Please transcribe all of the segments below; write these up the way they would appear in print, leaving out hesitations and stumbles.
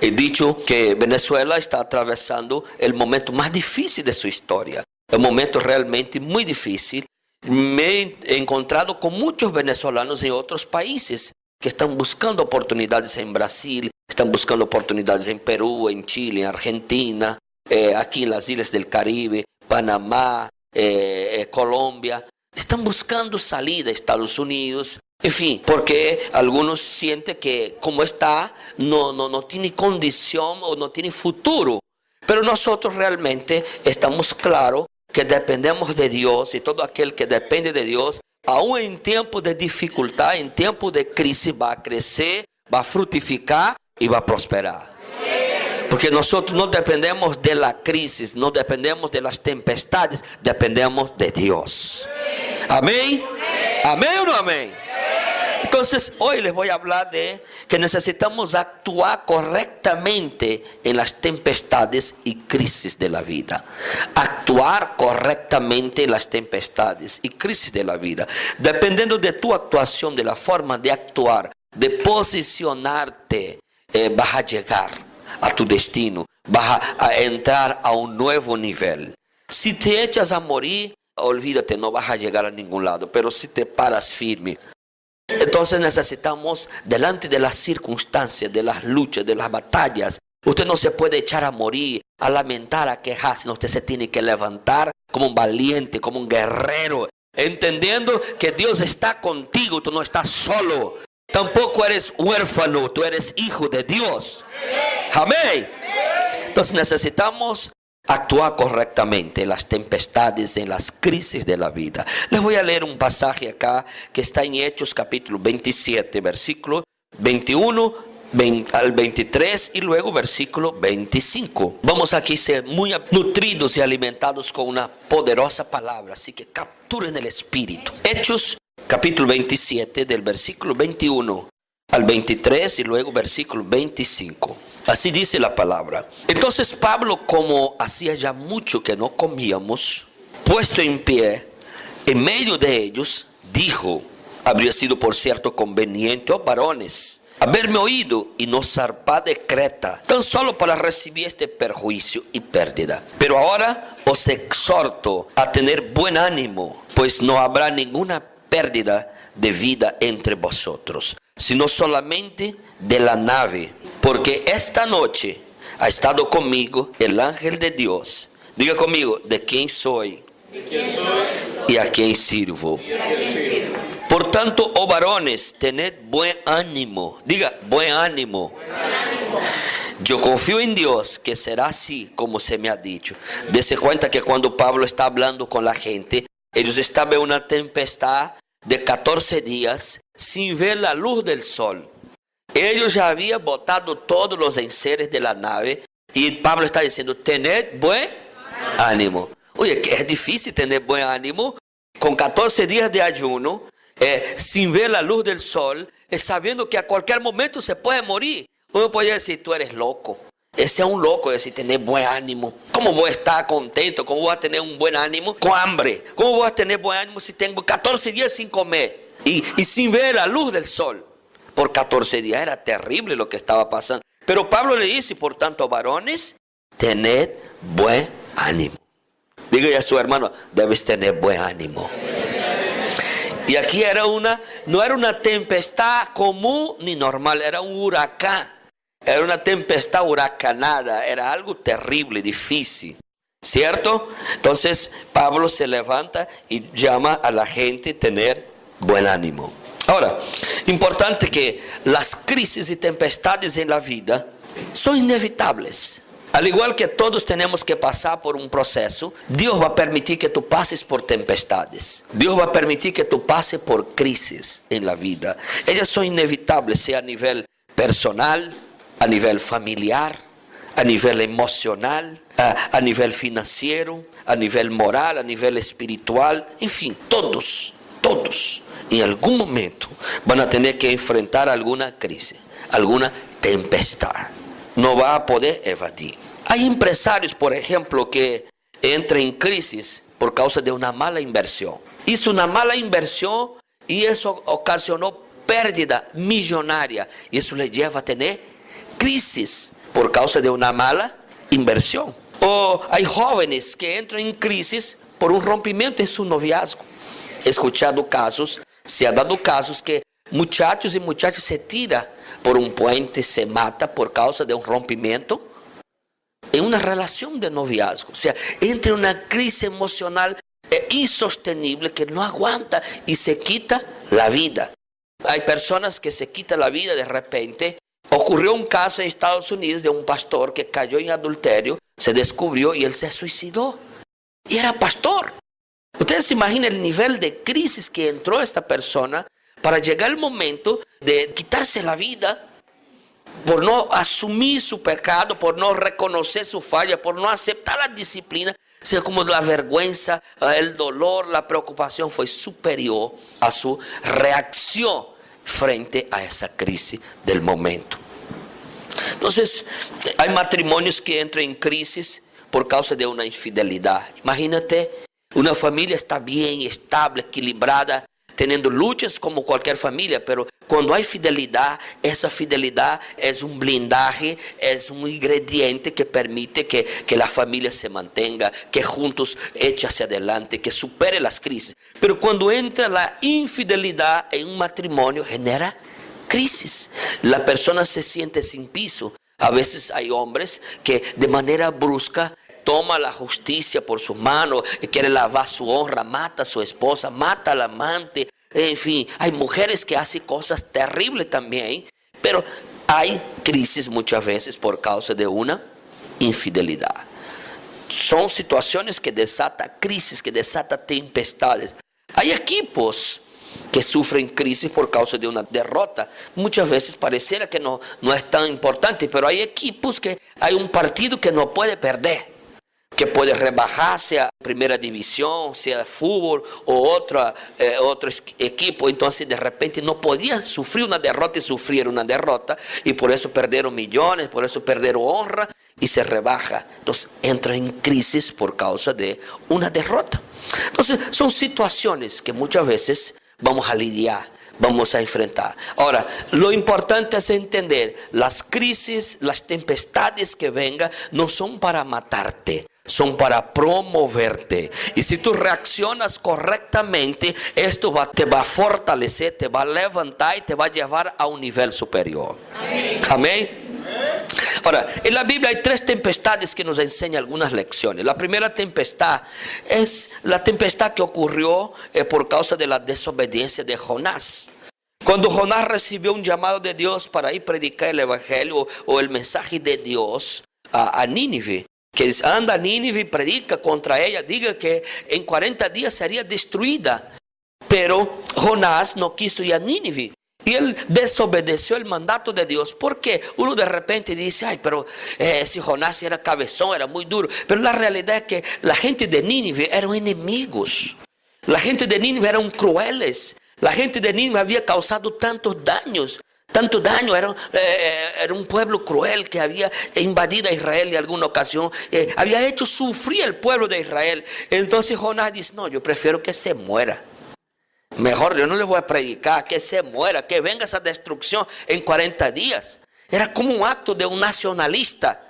He dicho que Venezuela está atravesando el momento más difícil de su historia. Un momento realmente muy difícil. Me he encontrado con muchos venezolanos en otros países que están buscando oportunidades en Brasil, están buscando oportunidades en Perú, en Chile, en Argentina, aquí en las islas del Caribe, Panamá, Colombia. Están buscando salida a Estados Unidos, en fin, porque algunos sienten que como está, no tiene condición o no tiene futuro. Pero nosotros realmente estamos claros que dependemos de Dios, y todo aquel que depende de Dios, aún en tiempos de dificultad, en tiempos de crisis, va a crecer, va a fructificar y va a prosperar. Porque nosotros no dependemos de la crisis, no dependemos de las tempestades, dependemos de Dios. Amén. Amén o no amén. Entonces, hoy les voy a hablar de que necesitamos actuar correctamente en las tempestades y crisis de la vida. Actuar correctamente en las tempestades y crisis de la vida. Dependiendo de tu actuación, de la forma de actuar, de posicionarte, vas a llegar a tu destino, vas a entrar a un nuevo nivel. Si te echas a morir, olvídate, no vas a llegar a ningún lado. Pero si te paras firme, entonces necesitamos, delante de las circunstancias, de las luchas, de las batallas, usted no se puede echar a morir, a lamentar, a quejar, sino usted se tiene que levantar como un valiente, como un guerrero, entendiendo que Dios está contigo, tú no estás solo. Tampoco eres huérfano, tú eres hijo de Dios. Amén. Entonces necesitamos actuar correctamente en las tempestades, en las crisis de la vida. Les voy a leer un pasaje acá que está en Hechos capítulo 27, versículo 21 al 23 y luego versículo 25. Vamos aquí a ser muy nutridos y alimentados con una poderosa palabra, así que capturen el espíritu. Hechos capítulo 27 del versículo 21 al 23 y luego versículo 25. Así dice la palabra. Entonces Pablo, como hacía ya mucho que no comíamos, puesto en pie, en medio de ellos, dijo: habría sido por cierto conveniente, oh varones, haberme oído y no zarpar de Creta, tan solo para recibir este perjuicio y pérdida. Pero ahora os exhorto a tener buen ánimo, pues no habrá ninguna pérdida de vida entre vosotros, sino solamente de la nave. Porque esta noche ha estado conmigo el ángel de Dios. Diga conmigo: ¿de quién soy? ¿De quién soy? ¿Y a quién sirvo? Por tanto, oh varones, tened buen ánimo. Diga: buen ánimo. Buen ánimo. Yo confío en Dios que será así como se me ha dicho. Dese cuenta que cuando Pablo está hablando con la gente, ellos estaban en una tempestad de 14 días sin ver la luz del sol. Ellos ya habían botado todos los enseres de la nave y Pablo está diciendo: tened buen ánimo. Oye, que es difícil tener buen ánimo con 14 días de ayuno, sin ver la luz del sol, sabiendo que a cualquier momento se puede morir. Uno podría decir: tú eres loco. Ese es un loco, decir tener buen ánimo. ¿Cómo voy a estar contento? ¿Cómo voy a tener un buen ánimo con hambre? ¿Cómo voy a tener buen ánimo si tengo 14 días sin comer y sin ver la luz del sol? Por 14 días era terrible lo que estaba pasando. Pero Pablo le dice: por tanto, varones, tened buen ánimo. Dígale a su hermano: debes tener buen ánimo. Y aquí no era una tempestad común ni normal, era un huracán. Era una tempestad huracanada, era algo terrible, difícil, ¿cierto? Entonces Pablo se levanta y llama a la gente a tener buen ánimo. Ahora, importante que las crisis y tempestades en la vida son inevitables. Al igual que todos tenemos que pasar por un proceso, Dios va a permitir que tú pases por tempestades. Dios va a permitir que tú pases por crisis en la vida. Ellas son inevitables, sea a nivel personal, a nivel familiar, a nivel emocional, a nivel financiero, a nivel moral, a nivel espiritual. En fin, todos en algún momento van a tener que enfrentar alguna crisis, alguna tempestad. No va a poder evadir. Hay empresarios, por ejemplo, que entran en crisis por causa de una mala inversión. Hizo una mala inversión y eso ocasionó pérdida millonaria. Y eso le lleva a tener crisis por causa de una mala inversión. O hay jóvenes que entran en crisis por un rompimiento en su noviazgo. He escuchado casos, se ha dado casos que muchachos y muchachas se tiran por un puente, se mata por causa de un rompimiento en una relación de noviazgo. O sea, entra en una crisis emocional insostenible que no aguanta y se quita la vida. Hay personas que se quitan la vida de repente. Ocurrió un caso en Estados Unidos de un pastor que cayó en adulterio, se descubrió y él se suicidó. Y era pastor. Ustedes se imaginan el nivel de crisis que entró esta persona para llegar el momento de quitarse la vida por no asumir su pecado, por no reconocer su falla, por no aceptar la disciplina. O sea, como la vergüenza, el dolor, la preocupación fue superior a su reacción frente a esa crisis del momento. Entonces, hay matrimonios que entran en crisis por causa de una infidelidad. Imagínate, una familia está bien, estable, equilibrada, teniendo luchas como cualquier familia, pero cuando hay fidelidad, esa fidelidad es un blindaje, es un ingrediente que permite que la familia se mantenga, que juntos eche hacia adelante, que supere las crisis. Pero cuando entra la infidelidad en un matrimonio, genera crisis. La persona se siente sin piso. A veces hay hombres que de manera brusca toma la justicia por sus manos, quiere lavar su honra, mata a su esposa, mata al amante. En fin, hay mujeres que hacen cosas terribles también, pero hay crisis muchas veces por causa de una infidelidad. Son situaciones que desatan crisis, que desatan tempestades. Hay equipos que sufren crisis por causa de una derrota. Muchas veces pareciera que no es tan importante, pero hay equipos que hay un partido que no puede perder, que puede rebajarse a primera división, sea fútbol o otro equipo. Entonces de repente no podían sufrir una derrota y sufrieron una derrota, y por eso perdieron millones, por eso perdieron honra y se rebaja. Entonces entra en crisis por causa de una derrota. Entonces son situaciones que muchas veces vamos a lidiar, vamos a enfrentar. Ahora, lo importante es entender, las crisis, las tempestades que vengan, no son para matarte, son para promoverte. Y si tú reaccionas correctamente, esto te va a fortalecer, te va a levantar y te va a llevar a un nivel superior. Amén. Amén. Ahora, en la Biblia hay 3 tempestades que nos enseñan algunas lecciones. La primera tempestad es la tempestad que ocurrió por causa de la desobediencia de Jonás. Cuando Jonás recibió un llamado de Dios para ir a predicar el evangelio o el mensaje de Dios a Nínive, que dice, anda a Nínive y predica contra ella, diga que en 40 días sería destruida. Pero Jonás no quiso ir a Nínive. Y él desobedeció el mandato de Dios. ¿Por qué? Uno de repente dice, ay, pero si Jonás era cabezón, era muy duro. Pero la realidad es que la gente de Nínive eran enemigos. La gente de Nínive eran crueles. La gente de Nínive había causado tantos daños. Tanto daño, era un pueblo cruel que había invadido a Israel en alguna ocasión. Había hecho sufrir al pueblo de Israel. Entonces Jonás dice, no, yo prefiero que se muera. Mejor yo no le voy a predicar, que se muera, que venga esa destrucción en 40 días. Era como un acto de un nacionalista.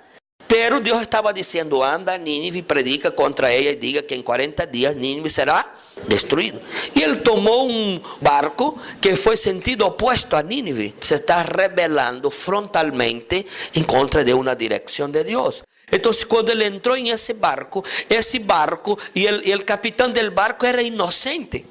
Pero Dios estaba diciendo, anda a Nínive y predica contra ella y diga que en 40 días Nínive será destruido. Y él tomó un barco que fue sentido opuesto a Nínive. Se está rebelando frontalmente en contra de una dirección de Dios. Entonces cuando él entró en ese barco y el capitán del barco era inocente,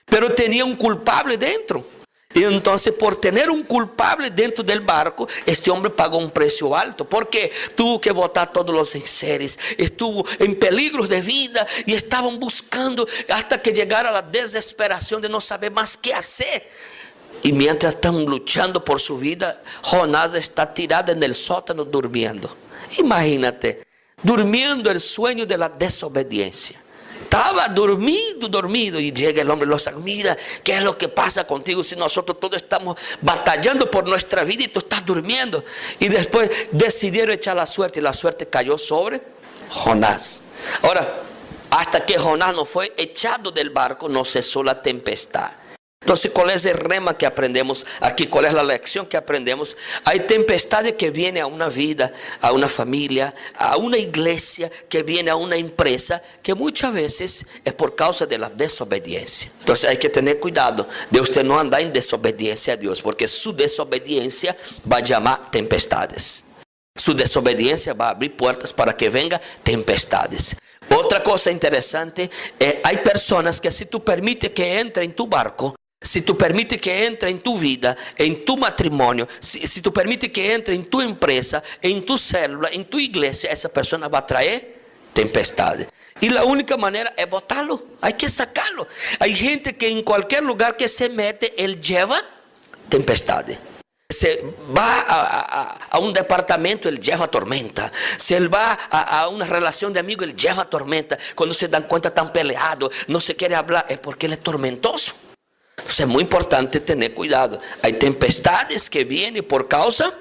pero tenía un culpable dentro. Y entonces por tener un culpable dentro del barco, este hombre pagó un precio alto, porque tuvo que botar todos los enseres, estuvo en peligro de vida y estaban buscando hasta que llegara la desesperación de no saber más qué hacer. Y mientras están luchando por su vida, Jonás está tirado en el sótano durmiendo. Imagínate, durmiendo el sueño de la desobediencia. Estaba dormido y llega el hombre y lo saca. Mira, ¿qué es lo que pasa contigo si nosotros todos estamos batallando por nuestra vida y tú estás durmiendo? Y después decidieron echar la suerte y la suerte cayó sobre Jonás. Ahora, hasta que Jonás no fue echado del barco, no cesó la tempestad. Entonces, ¿cuál es el rema que aprendemos aquí? ¿Cuál es la lección que aprendemos? Hay tempestades que vienen a una vida, a una familia, a una iglesia, que viene a una empresa, que muchas veces es por causa de la desobediencia. Entonces hay que tener cuidado de usted no andar en desobediencia a Dios, porque su desobediencia va a llamar tempestades. Su desobediencia va a abrir puertas para que vengan tempestades. Otra cosa interesante, hay personas que si tú permites que entre en tu barco, si tú permites que entre en tu vida, en tu matrimonio, si tú permites que entre en tu empresa, en tu célula, en tu iglesia, esa persona va a traer tempestades. Y la única manera es botarlo, hay que sacarlo. Hay gente que en cualquier lugar que se mete, él lleva tempestades. Se va a un departamento, él lleva tormenta. Si él va a una relación de amigos, él lleva tormenta. Cuando se dan cuenta están peleados, no se quiere hablar, es porque él es tormentoso. Entonces es muy importante tener cuidado. Hay tempestades que vienen por causa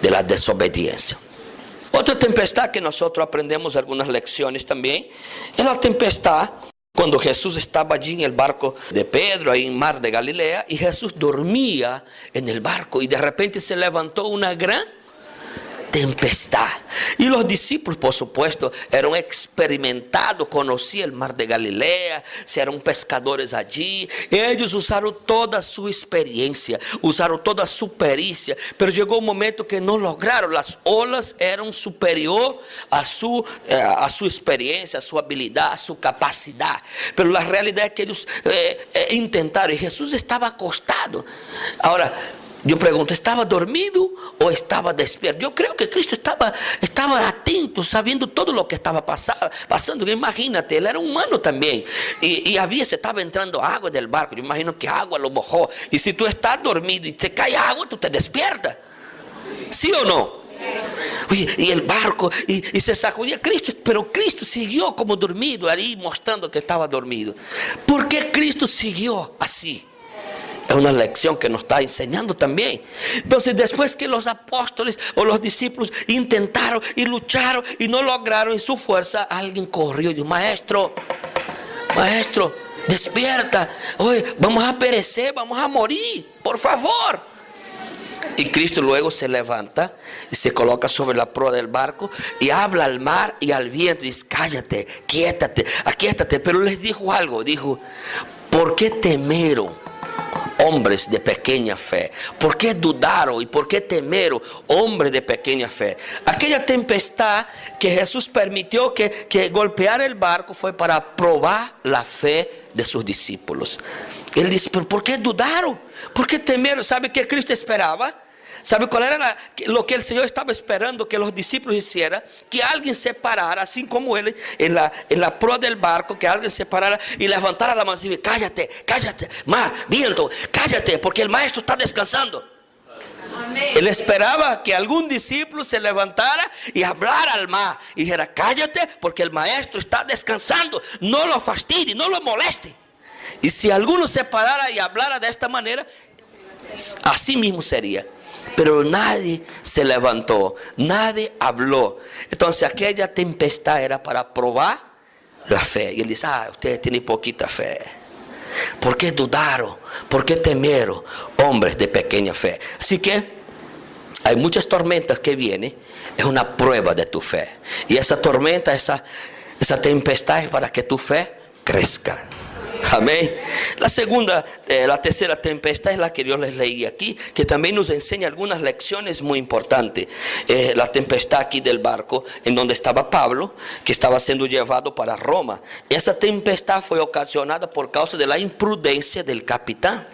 de la desobediencia. Otra tempestad que nosotros aprendemos algunas lecciones también es la tempestad cuando Jesús estaba allí en el barco de Pedro, ahí en Mar de Galilea, y Jesús dormía en el barco y de repente se levantó una gran tempestad. Y los discípulos, por supuesto, eran experimentados, conocían el Mar de Galilea, eran pescadores allí. Ellos usaron toda su experiencia, usaron toda su pericia, pero llegó un momento que no lograron. Las olas eran superior a su experiencia, a su habilidad, a su capacidad. Pero la realidad es que ellos intentaron y Jesús estaba acostado. Ahora, yo pregunto, ¿estaba dormido o estaba despierto? Yo creo que Cristo estaba atento, sabiendo todo lo que estaba pasando. Imagínate, él era humano también. Y se estaba entrando agua del barco. Yo imagino que agua lo mojó. Y si tú estás dormido y te cae agua, tú te despiertas. ¿Sí o no? Oye, y el barco, y se sacudía Cristo, pero Cristo siguió como dormido, ahí mostrando que estaba dormido. ¿Por qué Cristo siguió así? Es una lección que nos está enseñando también. Entonces, después que los apóstoles o los discípulos intentaron y lucharon y no lograron en su fuerza, alguien corrió y dijo: maestro, despierta. Oye, vamos a perecer, vamos a morir, por favor. Y Cristo luego se levanta y se coloca sobre la proa del barco y habla al mar y al viento y dice: cállate, aquíétate. Pero les dijo algo, dijo: ¿por qué temeron, hombres de pequeña fe? ¿Por qué dudaron y por qué temeron, hombres de pequeña fe? Aquella tempestad que Jesús permitió que golpeara el barco fue para probar la fe de sus discípulos. Él dice: ¿pero por qué dudaron? ¿Por qué temeron? ¿Sabe qué Cristo esperaba? ¿Sabe cuál era lo que el Señor estaba esperando que los discípulos hicieran? Que alguien se parara, así como él, en la proa del barco, que alguien se parara y levantara la mano y dice: cállate, mar, viento, cállate, porque el maestro está descansando. Amén. Él esperaba que algún discípulo se levantara y hablara al mar y dijera: cállate, porque el maestro está descansando, no lo fastidie, no lo moleste. Y si alguno se parara y hablara de esta manera, así mismo sería. Pero nadie se levantó, nadie habló. Entonces aquella tempestad era para probar la fe. Y él dice: ustedes tienen poquita fe. ¿Por qué dudaron? ¿Por qué temieron, hombres de pequeña fe? Así que hay muchas tormentas que vienen, es una prueba de tu fe. Y esa tormenta, esa tempestad es para que tu fe crezca. Amén. La tercera tempestad es la que yo les leí aquí, que también nos enseña algunas lecciones muy importantes. La tempestad aquí del barco, en donde estaba Pablo, que estaba siendo llevado para Roma. Esa tempestad fue ocasionada por causa de la imprudencia del capitán.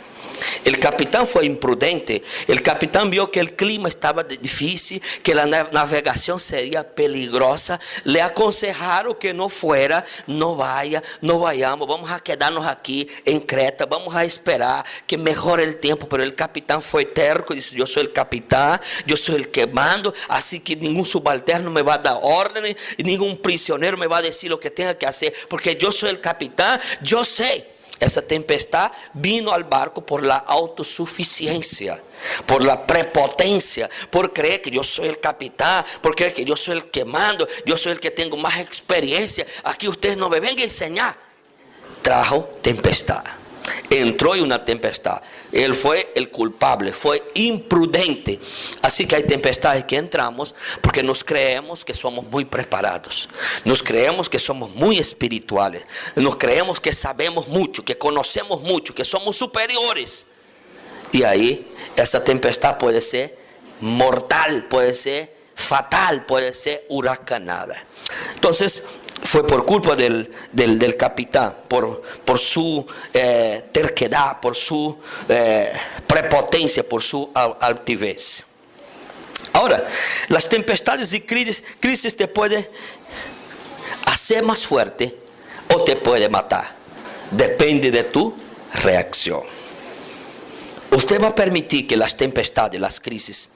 El capitán fue imprudente. El capitán vio que el clima estaba difícil, que la navegación sería peligrosa. Le aconsejaron que no fuera, no vayamos, vamos a quedarnos aquí en Creta, vamos a esperar que mejore el tiempo. Pero el capitán fue terco y dice: yo soy el capitán, yo soy el que mando, así que ningún subalterno me va a dar órdenes y ningún prisionero me va a decir lo que tenga que hacer, porque yo soy el capitán, yo sé. Esa tempestad vino al barco por la autosuficiencia, por la prepotencia, por creer que yo soy el capitán, por creer que yo soy el que mando, yo soy el que tengo más experiencia. Aquí ustedes no me vengan a enseñar. Trajo tempestad. entró en una tempestad. Él fue el culpable, fue imprudente. Así que hay tempestades que entramos porque nos creemos que somos muy preparados, nos creemos que somos muy espirituales, nos creemos que sabemos mucho, que conocemos mucho, que somos superiores. Y ahí esa tempestad puede ser mortal, puede ser fatal, puede ser huracanada. Entonces fue por culpa del capitán, por su terquedad, por su prepotencia, por su altivez. Ahora, las tempestades y crisis te pueden hacer más fuerte o te puede matar. Depende de tu reacción. Usted va a permitir que las tempestades, las crisis,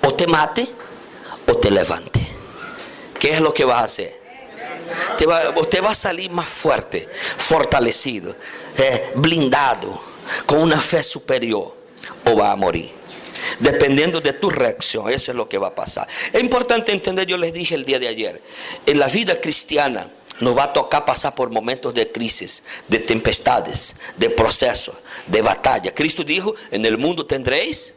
o te mate o te levante. ¿Qué es lo que vas a hacer? Usted va a salir más fuerte, fortalecido, blindado, con una fe superior, o va a morir. Dependiendo de tu reacción, eso es lo que va a pasar. Es importante entender, yo les dije el día de ayer, en la vida cristiana nos va a tocar pasar por momentos de crisis, de tempestades, de procesos, de batalla. Cristo dijo, en el mundo tendréis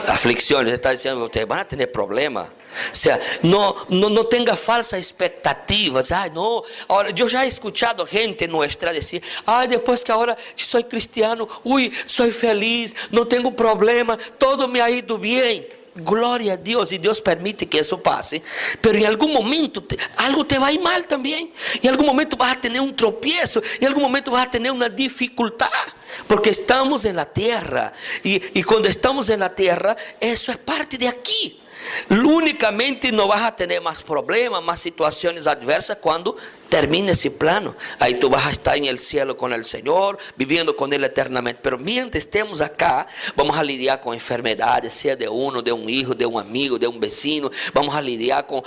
aflicciones. Está diciendo, ustedes van a tener problemas. O sea, no tenga falsas expectativas. Ay, no. Ahora, yo ya he escuchado gente nuestra decir, ay, después que ahora soy cristiano, uy, soy feliz, no tengo problema, todo me ha ido bien. Gloria a Dios, y Dios permite que eso pase, pero en algún momento algo te va a ir mal también. En algún momento vas a tener un tropiezo, en algún momento vas a tener una dificultad, porque estamos en la tierra, y cuando estamos en la tierra, eso es parte de aquí. Únicamente no vas a tener más problemas, más situaciones adversas cuando termine ese plano. Ahí tú vas a estar en el cielo con el Señor, viviendo con Él eternamente. Pero mientras estemos acá, vamos a lidiar con enfermedades, sea de uno, de un hijo, de un amigo, de un vecino. Vamos a lidiar con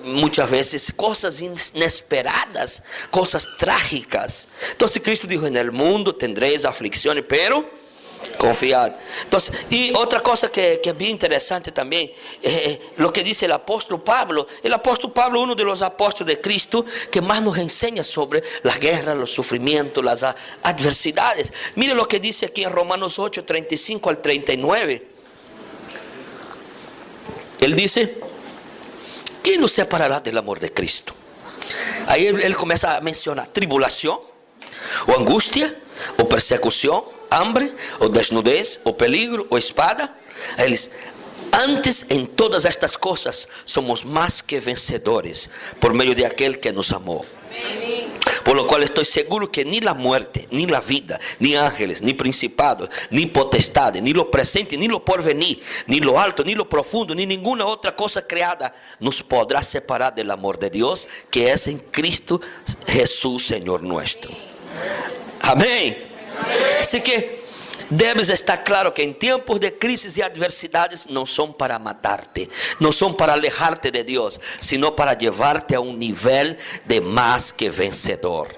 muchas veces cosas inesperadas, cosas trágicas. Entonces Cristo dijo, en el mundo tendréis aflicciones, pero confiad. Entonces, y otra cosa que es bien interesante también, lo que dice el apóstol Pablo. El apóstol Pablo, uno de los apóstoles de Cristo, que más nos enseña sobre las guerras, los sufrimientos, las adversidades. Mire lo que dice aquí en Romanos 8, 35 al 39. Él dice, ¿quién nos separará del amor de Cristo? Ahí él comienza a mencionar tribulación, o angustia, o persecución, hambre, o desnudez, o peligro, o espada. Él dice, antes en todas estas cosas somos más que vencedores por medio de aquel que nos amó. Por lo cual estoy seguro que ni la muerte, ni la vida, ni ángeles, ni principados, ni potestades, ni lo presente, ni lo porvenir, ni lo alto, ni lo profundo, ni ninguna otra cosa creada nos podrá separar del amor de Dios que es en Cristo Jesús, Señor nuestro. Amén. Así que debes estar claro que en tiempos de crisis y adversidades no son para matarte, no son para alejarte de Dios, sino para llevarte a un nivel de más que vencedor.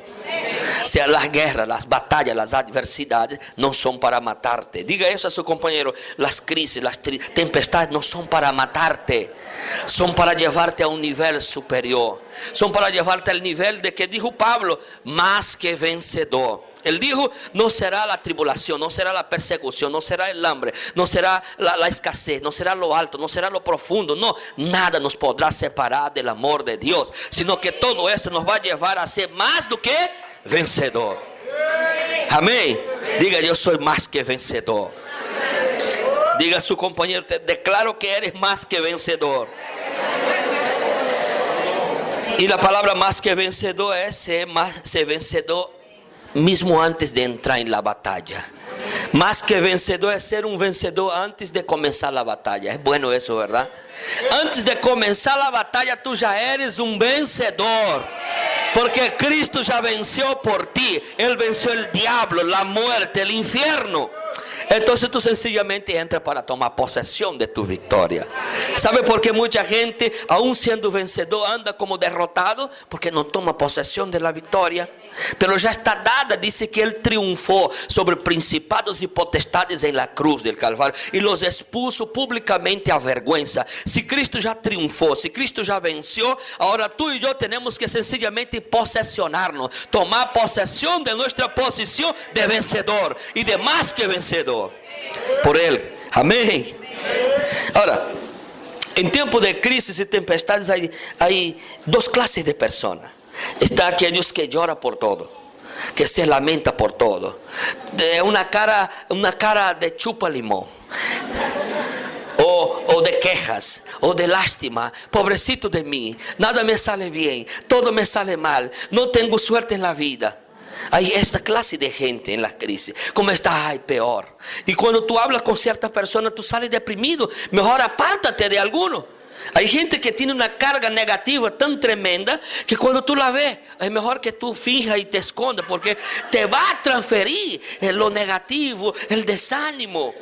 O sea, las guerras, las batallas, las adversidades no son para matarte. Diga eso a su compañero. Las crisis, las tempestades no son para matarte, son para llevarte a un nivel superior. Son para llevarte al nivel de que dijo Pablo, más que vencedor. Él dijo, no será la tribulación, no será la persecución, no será el hambre, no será la escasez, no será lo alto, no será lo profundo. No, nada nos podrá separar del amor de Dios, sino que todo esto nos va a llevar a ser más do que vencedor. Amén. Diga, yo soy más que vencedor. Diga a su compañero, te declaro que eres más que vencedor. Y la palabra más que vencedor es ser vencedor mismo antes de entrar en la batalla. Más que vencedor es ser un vencedor antes de comenzar la batalla. Es bueno eso, ¿verdad? Antes de comenzar la batalla tú ya eres un vencedor, porque Cristo ya venció por ti. Él venció el diablo, la muerte, el infierno. Entonces tú sencillamente entras para tomar posesión de tu victoria. ¿Sabe por qué mucha gente, aún siendo vencedor, anda como derrotado? Porque no toma posesión de la victoria. Pero ya está dada, dice que Él triunfó sobre principados y potestades en la cruz del Calvario y los expuso públicamente a vergüenza. Si Cristo ya triunfó, si Cristo ya venció, ahora tú y yo tenemos que sencillamente posesionarnos, tomar posesión de nuestra posición de vencedor y de más que vencedor por Él. Amén. Ahora, en tiempo de crisis y tempestades hay dos clases de personas. Está aquellos que lloran por todo, que se lamenta por todo, de una cara de chupa limón, o de quejas, o de lástima. Pobrecito de mí, nada me sale bien, todo me sale mal, no tengo suerte en la vida. Hay esta clase de gente en la crisis. Como está, ay, peor. Y cuando tú hablas con ciertas personas, tú sales deprimido. Mejor apártate de alguno. Hay gente que tiene una carga negativa tan tremenda que cuando tú la ves, es mejor que tú finjas y te escondas, porque te va a transferir lo negativo, el desánimo.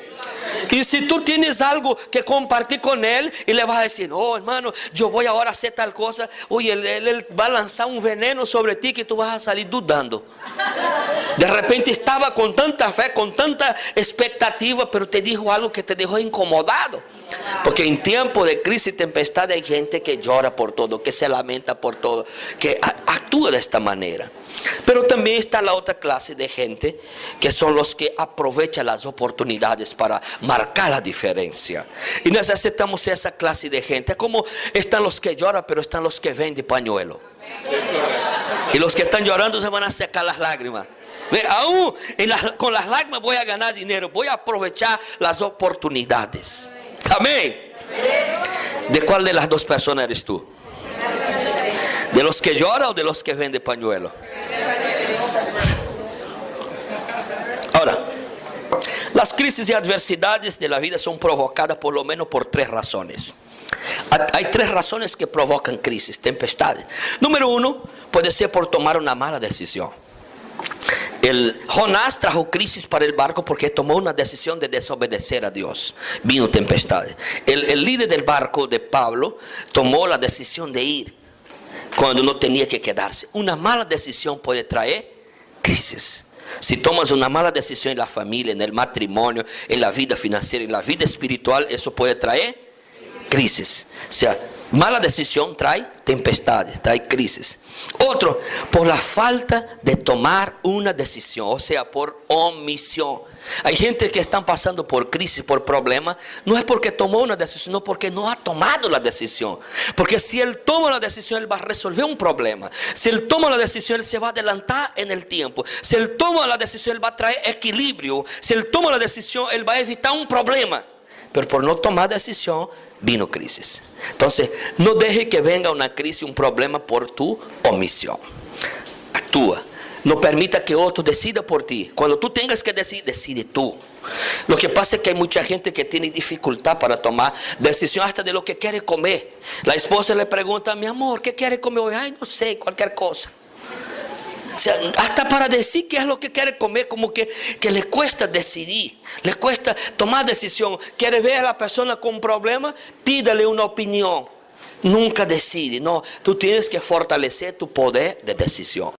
Y si tú tienes algo que compartir con él y le vas a decir, oh hermano, yo voy ahora a hacer tal cosa, oye, él va a lanzar un veneno sobre ti que tú vas a salir dudando. De repente estaba con tanta fe, con tanta expectativa, pero te dijo algo que te dejó incomodado. Porque en tiempo de crisis y tempestad hay gente que llora por todo, que se lamenta por todo, que actúa de esta manera. Pero también está la otra clase de gente, que son los que aprovechan las oportunidades para marcar la diferencia. Y necesitamos esa clase de gente. Como están los que lloran, pero están los que venden pañuelo. Y los que están llorando se van a secar las lágrimas. Aún con las lágrimas voy a ganar dinero, voy a aprovechar las oportunidades. Amén. ¿De cuál de las dos personas eres tú? ¿De los que lloran o de los que venden pañuelo? Ahora, las crisis y adversidades de la vida son provocadas por lo menos por tres razones. Hay tres razones que provocan crisis, tempestades. Número uno, puede ser por tomar una mala decisión. Jonás trajo crisis para el barco porque tomó una decisión de desobedecer a Dios. Vino tempestad. El líder del barco de Pablo tomó la decisión de ir cuando no tenía que quedarse. Una mala decisión puede traer crisis. Si tomas una mala decisión en la familia, en el matrimonio, en la vida financiera, en la vida espiritual, eso puede traer crisis. O sea, mala decisión trae tempestades, trae crisis. Otro, por la falta de tomar una decisión, o sea, por omisión. Hay gente que están pasando por crisis, por problemas, no es porque tomó una decisión, sino porque no ha tomado la decisión. Porque si él toma la decisión, él va a resolver un problema. Si él toma la decisión, él se va a adelantar en el tiempo. Si él toma la decisión, él va a traer equilibrio. Si él toma la decisión, él va a evitar un problema. Pero por no tomar decisión, vino crisis. Entonces, no deje que venga una crisis, un problema por tu omisión. Actúa. No permita que otro decida por ti. Cuando tú tengas que decidir, decide tú. Lo que pasa es que hay mucha gente que tiene dificultad para tomar decisión hasta de lo que quiere comer. La esposa le pregunta, mi amor, ¿qué quiere comer hoy? Ay, no sé, cualquier cosa. O sea, hasta para decir qué es lo que quiere comer, como que le cuesta decidir, le cuesta tomar decisión. Quiere ver a la persona con un problema, pídale una opinión. Nunca decide, no, tú tienes que fortalecer tu poder de decisión.